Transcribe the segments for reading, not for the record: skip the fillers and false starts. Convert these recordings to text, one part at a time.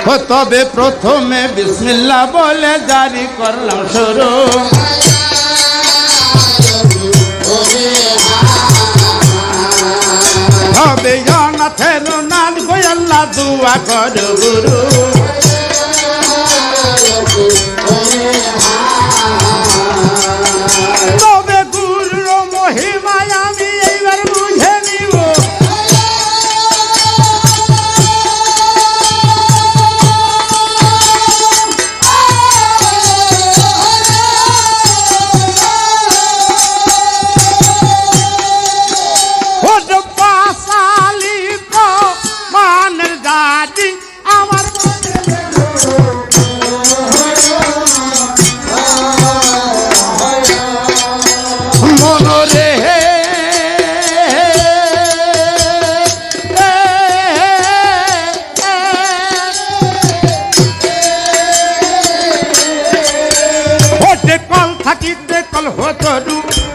তবে প্রথমে বিসমিল্লাহ বলে জারি করলাম শুরু। তবে অনাথের নাথ গো আল্লাহ দুয়া কর গুরু। তবে গুরুর মহিমায় আমি এইবার বুঝে নিব।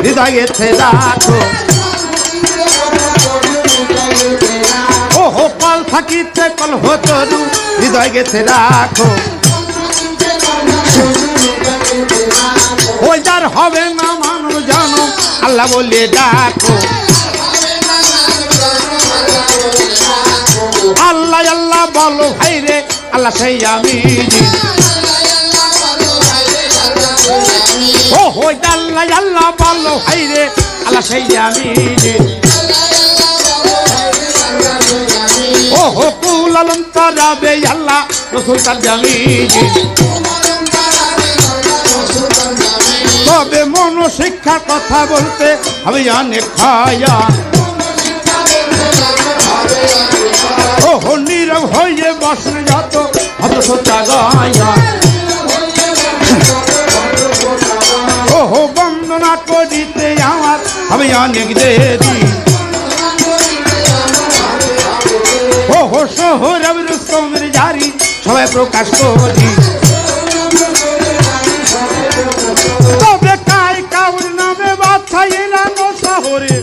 হৃদয়েতে রাখো ওহো কল থাকিতে কল হতরু হৃদয়েতে রাখো। ওই যার হবে না মানো জানো আল্লাহ বলে ডাকো। আল্লাহ আল্লাহ বলো ভাই রে আল্লাহ সেই আমি। ওহো আল্লাহ আল্লাহ বলো ভাই রে আল্লাহ সেই আমি। ওহো কুল আলম তারাবে আল্লাহ রসুল তার জামি। তবে মন শিক্ষার কথা বলতে হবে অনেক খায়া। ওহো নীরব হয়ে বসলে যত হবে সোচা গায়া। ওহো বন্দনা করিতে আমার হবে অনেক দেরি। ওহো সোহরাব রুস্তমের জারি সবাই প্রকাশ করি। তবে কাই কাউর নামে বাচ্চা এলানো শহরে।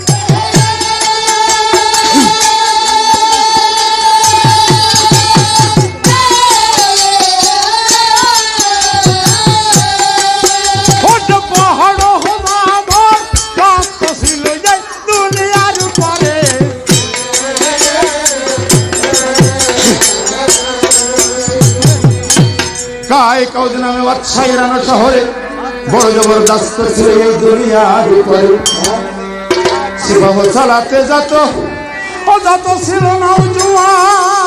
কায় কাউদ নামে বাদশা ইরানো শহরে বড় জবরদস্ত ছিল এই দুনিয়ার উপরে। সেভাব চালাতে যত ও যত ছিল নওজোয়ান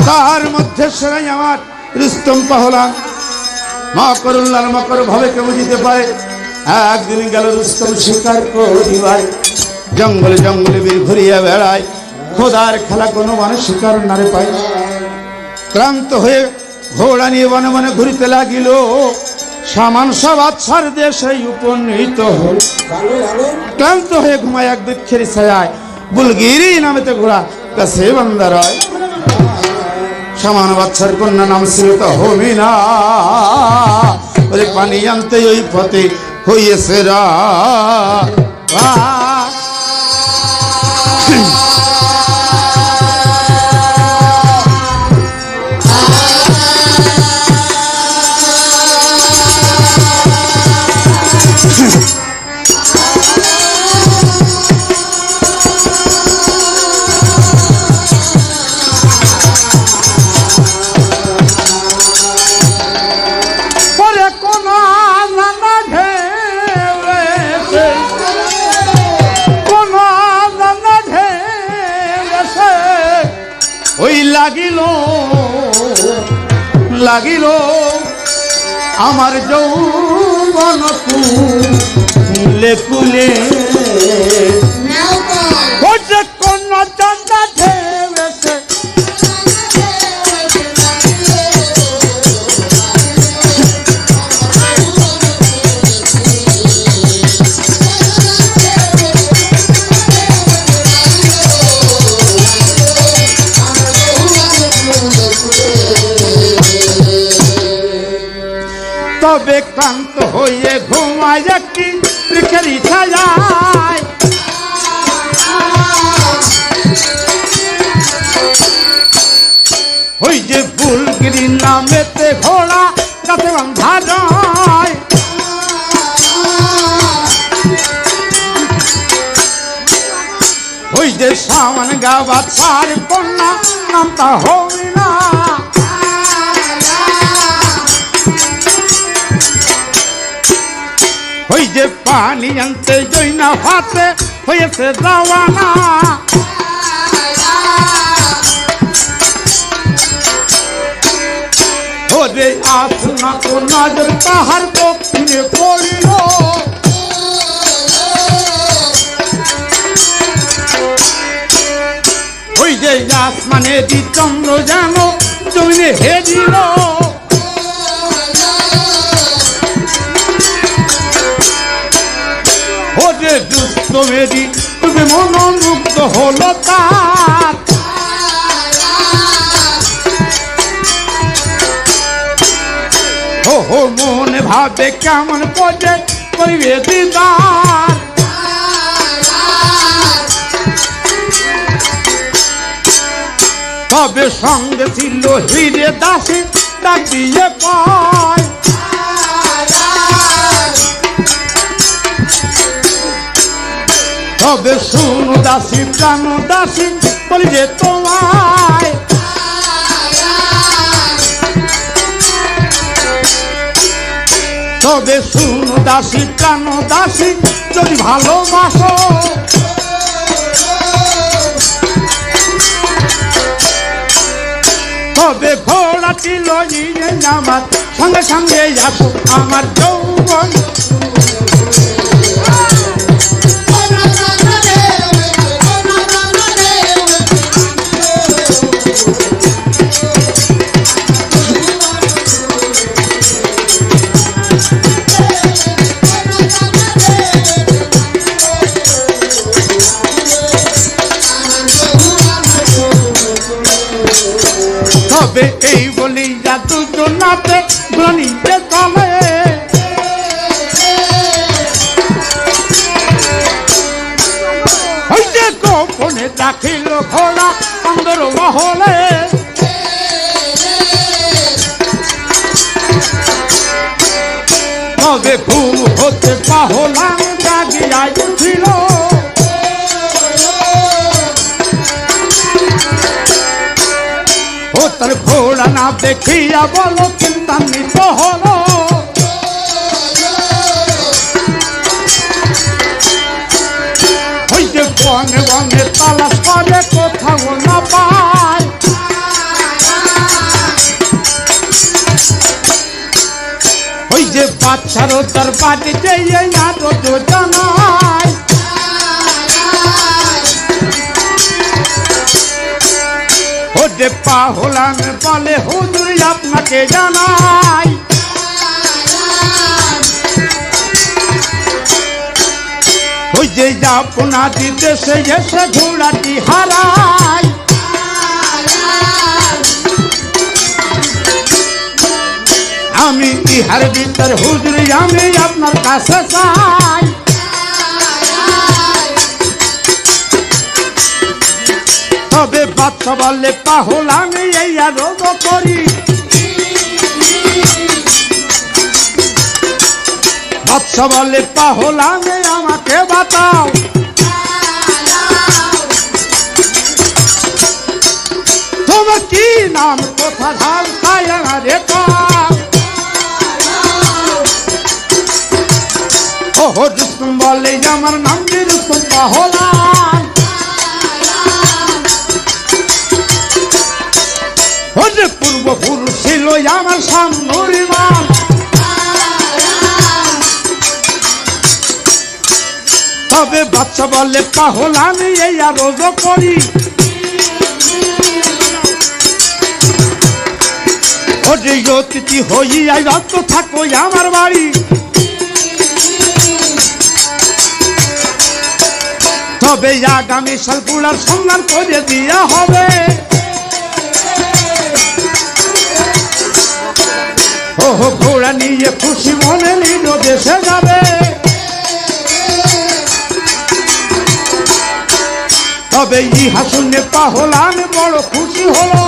তার মধ্যে সেরাই আমার রুস্তম পাহলান। মকরুল্লাহর মকর ভাবে কেউ বুঝিতে পারে। একদিন গেল রুস্তম শিকার করিবার জঙ্গলে জঙ্গলে বীর ঘুরিয়া বেড়ায়। খোদার খেলা কোনো মানুষ শিকার নারে পায়। ক্লান্ত হয়ে ঘোড়া নিয়ে বনে বনে ঘুরিতে লাগিল। সামান সব আচ্ছার দেশে উপনীত হল। ক্লান্ত হয়ে ঘুমায় এক বৃক্ষের ছায়ায় বুলগিরি নামেতে ঘোড়া কাছে বান্দা রয়। সামান বাচ্চার কন্যা নাম ছিল তহমিনা। ওরে পানি আনতে ওই পথে হইয়েছে রা। লাগিল লাগিল আমার যৌবন কুলে কুলে। কন্যা চন্দা ঢেউছে তবে ক্লান্ত হয়ে ঘুমায় একটি বৃক্ষের ছায়ায়। ওই যে বুলগিরি নামেতে ঘোড়া যাতে বান্ধা যায়, ওই যে সামান গাবা ছাড় কন্যা নামটা হবি না, ওই যে পানি আনতে জৈনা হাতে হয়েছে রাওয়ানা, ওরে আসনা তো নজর তাহার দক্ষিণে পড়িল, ওই যে আসমানে দি চন্দ্র যেন জমিনে হেরিল, ওরে দুষ্ট মেরি তুমি মনোমুগ্ধ হলো তার, ও মনে ভাবে কেমন পড়ে করিবে দিদার, তবে সঙ্গে ছিল হিরে দাসী ডাক দিয়ে কয়, তবে শুনো দাসী প্রাণ দাসী বলি যে তোমায়, তবে শুনো দাসী প্রাণ দাসী যদি ভালোবাসো, তবে ঘোড়াটি লইয়ে আমার সঙ্গে সঙ্গে আসো আমার যৌবন, তবে এই বলি যা দুজনাতে গণিতে চলে, ওই যে গোপনে রাখিল ঘোড়া অন্দর মহলে, তবে ঘুম হতে পাহলাম জাগিয়া উঠিল, ও তার ঘোড়া না দেখিয়া বলো চিন্তান্বিত হলো, ওই যে বনে বনে তালাশ করে কোথাও না পায়, ওই যে বাচ্চারও তার বাড়িতে না রোজ জানায়, ওরে পাহলান বলে হুজুর আপনাকে জানাই, ওই যে আপনাদের দেশে এসে ঘোড়াটি হারাই, আমি ইহার ভিতর হুজুর আমি আপনার কাছে চাই, তবে বাচ্চা বলে পাহল আমি এই রোগ করি, বাচ্চা বলে পাহল আমি আমাকে বাতাও, তোমার কি নাম কোথা ধার রে ও রুস্তম বলে আমার নাম কি রুস্তম পাহলান, ওরে পূর্বপুরুষ ছিল আমার সামনুর ইমাম, তবে বাচ্চা বলে পাহল আমি এই রোজ করি, ওরে অতিথি হইয়া রত থাকো আমার বাড়ি, তবে আগামী সাল পুরার সন্ধান করে দিয়া হবে, ও ঘোড়া নিয়ে খুশি মনে নিজ দেশে যাবে, তবে ইহা শুনে পাহলান বড় খুশি হলো,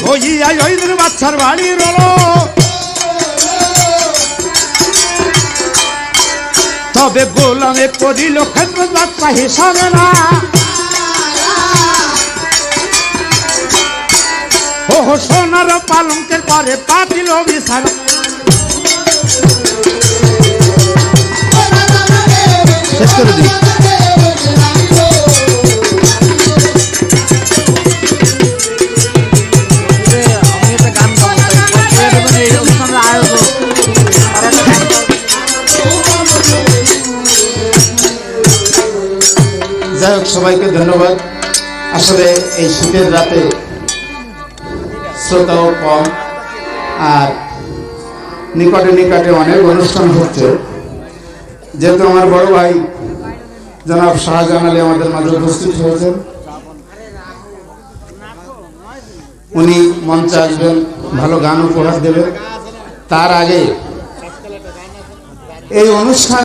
হইয়া ওই দিন বাচ্চার বাড়ি রলো তবে গোলামে করিল খেদমত বাচ্চা হিসাবে না ও সোনার পালঙ্কের পরে পাতিল বিছানা শেষ করে দিই যাই হোক সবাইকে ধন্যবাদ আসলে এই শীতের রাতে শ্রোতাও কম আর নিকটে নিকটে অনেক অনুষ্ঠান হচ্ছে যেহেতু আমার বড় ভাই জনাব শাহজাহান আলী আমাদের মাঝে উপস্থিত হয়েছেন উনি মঞ্চে আসবেন ভালো গান উপহার দেবেন তার আগে এই অনুষ্ঠান